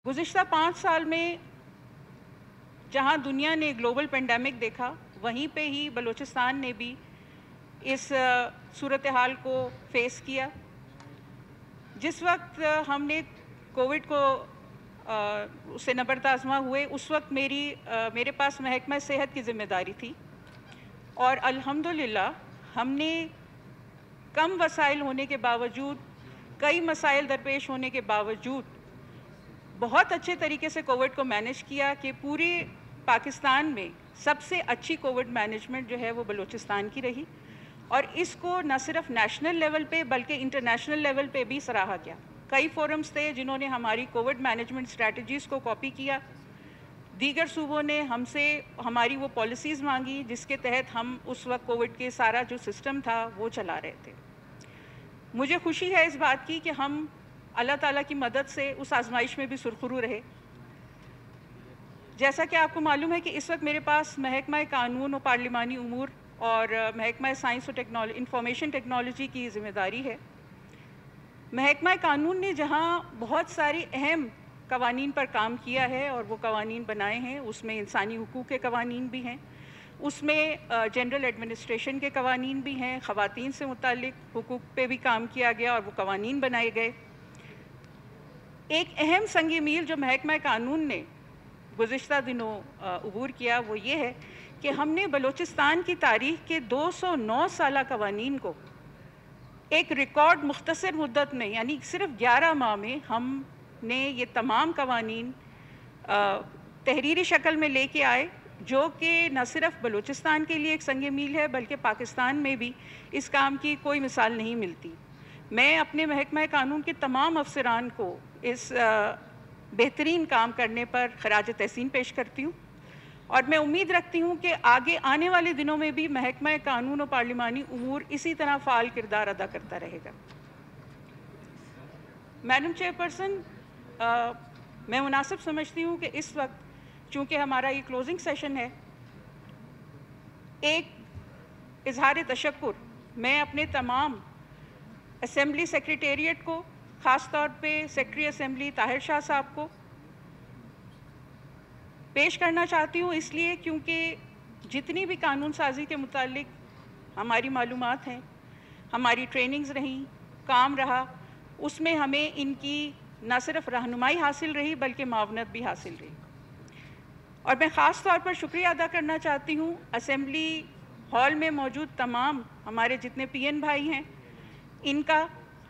گزشتہ 5 سال میں جہاں دنیا نے گلوبل پینڈیمک دیکھا، وہیں پہ ہی بلوچستان نے بھی اس صورتحال کو فیس کیا۔ جس وقت ہم نے کووڈ کو اس سے نبرد آزما ہوئے، اس وقت میرے پاس محکمہ صحت کی ذمہ داری تھی، اور الحمدللہ ہم نے کم وسائل ہونے کے باوجود، کئی مسائل درپیش ہونے کے باوجود بہت اچھے طریقے سے کووڈ کو مینیج کیا کہ پورے پاکستان میں سب سے اچھی کووڈ مینجمنٹ جو ہے وہ بلوچستان کی رہی، اور اس کو نہ صرف نیشنل لیول پہ بلکہ انٹرنیشنل لیول پہ بھی سراہا گیا۔ کئی فورمز تھے جنہوں نے ہماری کووڈ مینجمنٹ اسٹریٹجیز کو کاپی کیا، دیگر صوبوں نے ہم سے ہماری وہ پالیسیز مانگی جس کے تحت ہم اس وقت کووڈ کے سارا جو سسٹم تھا وہ چلا رہے تھے۔ مجھے خوشی ہے اس بات کی کہ ہم اللہ تعالیٰ کی مدد سے اس آزمائش میں بھی سرخرو رہے۔ جیسا کہ آپ کو معلوم ہے کہ اس وقت میرے پاس محکمہ قانون و پارلیمانی امور اور محکمہ سائنس و انفارمیشن ٹیکنالوجی کی ذمہ داری ہے۔ محکمہ قانون نے جہاں بہت ساری اہم قوانین پر کام کیا ہے اور وہ قوانین بنائے ہیں، اس میں انسانی حقوق کے قوانین بھی ہیں، اس میں جنرل ایڈمنسٹریشن کے قوانین بھی ہیں، خواتین سے متعلق حقوق پہ بھی کام کیا گیا اور وہ قوانین بنائے گئے۔ ایک اہم سنگ میل جو محکمہ قانون نے گزشتہ دنوں عبور کیا وہ یہ ہے کہ ہم نے بلوچستان کی تاریخ کے 209 سالہ قوانین کو ایک ریکارڈ مختصر مدت میں، یعنی صرف 11 ماہ میں ہم نے یہ تمام قوانین تحریری شکل میں لے کے آئے، جو کہ نہ صرف بلوچستان کے لیے ایک سنگ میل ہے بلکہ پاکستان میں بھی اس کام کی کوئی مثال نہیں ملتی۔ میں اپنے محکمہ قانون کے تمام افسران کو اس بہترین کام کرنے پر خراج تحسین پیش کرتی ہوں، اور میں امید رکھتی ہوں کہ آگے آنے والے دنوں میں بھی محکمہ قانون و پارلیمانی امور اسی طرح فعال کردار ادا کرتا رہے گا۔ میڈم چیئرپرسن، میں مناسب سمجھتی ہوں کہ اس وقت چونکہ ہمارا یہ کلوزنگ سیشن ہے، ایک اظہار تشکر میں اپنے تمام اسمبلی سیکریٹریٹ کو، خاص طور پہ سیکرٹری اسمبلی طاہر شاہ صاحب کو پیش کرنا چاہتی ہوں، اس لیے کیونکہ جتنی بھی قانون سازی کے متعلق ہماری معلومات ہیں، ہماری ٹریننگز رہیں، کام رہا، اس میں ہمیں ان کی نہ صرف رہنمائی حاصل رہی بلکہ معاونت بھی حاصل رہی۔ اور میں خاص طور پر شکریہ ادا کرنا چاہتی ہوں اسمبلی ہال میں موجود تمام ہمارے جتنے پی این بھائی ہیں ان کا،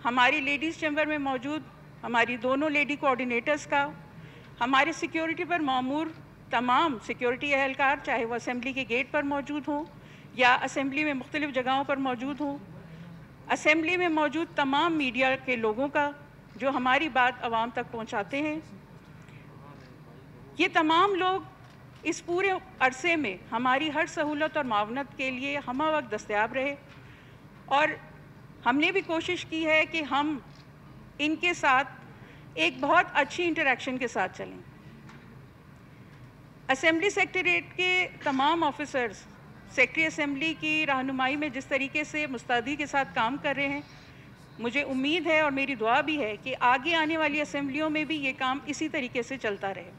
ہماری لیڈیز چیمبر میں موجود ہماری دونوں لیڈی کوآرڈینیٹرز کا، ہمارے سیکیورٹی پر مامور تمام سیکیورٹی اہلکار، چاہے وہ اسمبلی کے گیٹ پر موجود ہوں یا اسمبلی میں مختلف جگہوں پر موجود ہوں، اسمبلی میں موجود تمام میڈیا کے لوگوں کا جو ہماری بات عوام تک پہنچاتے ہیں۔ یہ تمام لوگ اس پورے عرصے میں ہماری ہر سہولت اور معاونت کے لیے ہمہ وقت دستیاب رہے، اور ہم نے بھی کوشش کی ہے کہ ہم ان کے ساتھ ایک بہت اچھی انٹریکشن کے ساتھ چلیں۔ اسمبلی سیکریٹریٹ کے تمام آفیسرز سیکرٹری اسمبلی کی رہنمائی میں جس طریقے سے مستعدی کے ساتھ کام کر رہے ہیں، مجھے امید ہے اور میری دعا بھی ہے کہ آگے آنے والی اسمبلیوں میں بھی یہ کام اسی طریقے سے چلتا رہے۔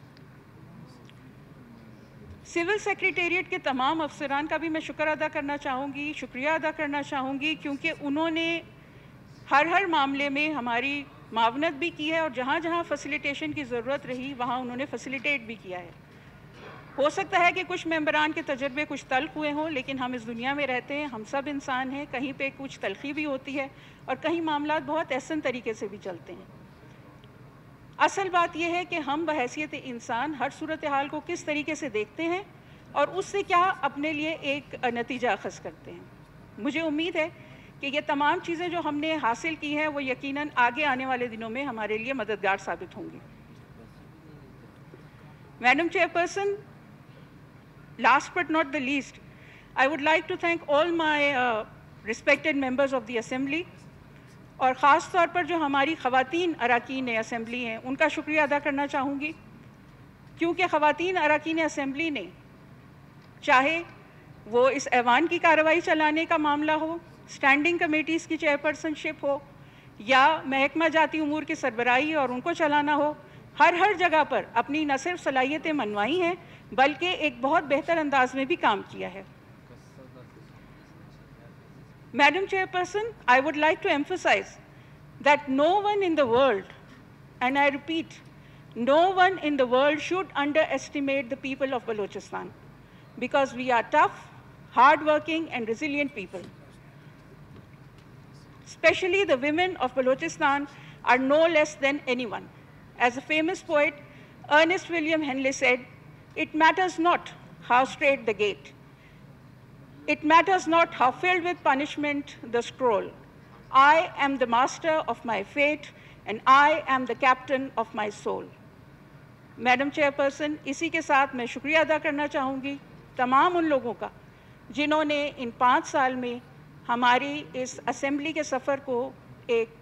سول سیکریٹریٹ کے تمام افسران کا بھی میں شکر ادا کرنا چاہوں گی، شکریہ ادا کرنا چاہوں گی، کیونکہ انہوں نے ہر معاملے میں ہماری معاونت بھی کی ہے، اور جہاں جہاں فیسیلیٹیشن کی ضرورت رہی وہاں انہوں نے فیسیلیٹیٹ بھی کیا ہے۔ ہو سکتا ہے کہ کچھ ممبران کے تجربے کچھ تلخ ہوئے ہوں، لیکن ہم اس دنیا میں رہتے ہیں، ہم سب انسان ہیں، کہیں پہ کچھ تلخی بھی ہوتی ہے اور کہیں معاملات بہت احسن طریقے سے بھی چلتے ہیں۔ اصل بات یہ ہے کہ ہم بحیثیت انسان ہر صورتحال کو کس طریقے سے دیکھتے ہیں اور اس سے کیا اپنے لیے ایک نتیجہ اخذ کرتے ہیں۔ مجھے امید ہے کہ یہ تمام چیزیں جو ہم نے حاصل کی ہیں وہ یقیناً آگے آنے والے دنوں میں ہمارے لیے مددگار ثابت ہوں گی۔ Madam chairperson, last but not the least, I would like to thank all my respected members of the assembly، اور خاص طور پر جو ہماری خواتین اراکین اسمبلی ہیں ان کا شکریہ ادا کرنا چاہوں گی، کیونکہ خواتین اراکین اسمبلی نے چاہے وہ اس ایوان کی کارروائی چلانے کا معاملہ ہو، اسٹینڈنگ کمیٹیز کی چیئرپرسن شپ ہو، یا محکمہ جاتی امور کی سربراہی اور ان کو چلانا ہو، ہر جگہ پر اپنی نہ صرف صلاحیتیں منوائی ہیں بلکہ ایک بہت بہتر انداز میں بھی کام کیا ہے. Madam Chairperson, I would like to emphasize that no one in the world, and I repeat, no one in the world should underestimate the people of Balochistan, because we are tough, hard-working and resilient people. Especially the women of Balochistan are no less than anyone. As a famous poet, Ernest William Henley said, "It matters not how straight the gate. It matters not how filled with punishment the scroll. I am the master of my fate and I am the captain of my soul." Madam chairperson, اسی کے ساتھ میں شکریہ ادا کرنا چاہوں گی تمام ان لوگوں کا جنہوں نے ان 5 سال میں ہماری اس اسمبلی کے سفر کو ایک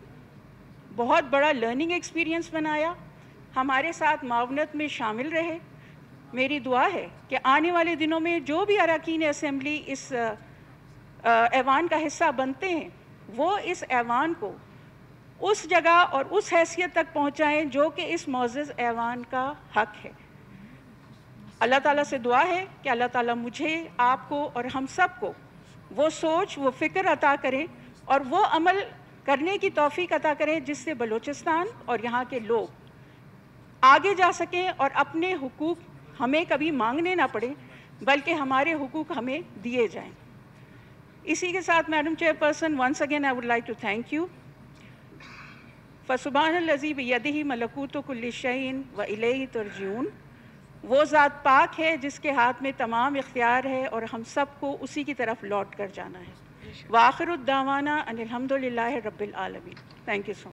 بہت بڑا لرننگ ایکسپیرینس بنایا، ہمارے ساتھ معاونت میں شامل رہے. میری دعا ہے کہ آنے والے دنوں میں جو بھی اراکین اسمبلی اس ایوان کا حصہ بنتے ہیں وہ اس ایوان کو اس جگہ اور اس حیثیت تک پہنچائیں جو کہ اس معزز ایوان کا حق ہے. اللہ تعالیٰ سے دعا ہے کہ اللہ تعالیٰ مجھے، آپ کو اور ہم سب کو وہ سوچ، وہ فکر عطا کرے اور وہ عمل کرنے کی توفیق عطا کرے جس سے بلوچستان اور یہاں کے لوگ آگے جا سکیں اور اپنے حقوق ہمیں کبھی مانگنے نہ پڑے بلکہ ہمارے حقوق ہمیں دیے جائیں. اسی کے ساتھ madam chairperson, once again I would like to thank you. فَسُبْحَانَ الَّذِي بِيَدِهِ مَلَكُوتُ كُلِّ شَيْءٍ وَإِلَيْهِ تُرْجَعُونَ. وہ ذات پاک ہے جس کے ہاتھ میں تمام اختیار ہے اور ہم سب کو اسی کی طرف لوٹ کر جانا ہے. وآخر الدعوانا ان الحمد للہ رب العالمین. Thank you so much.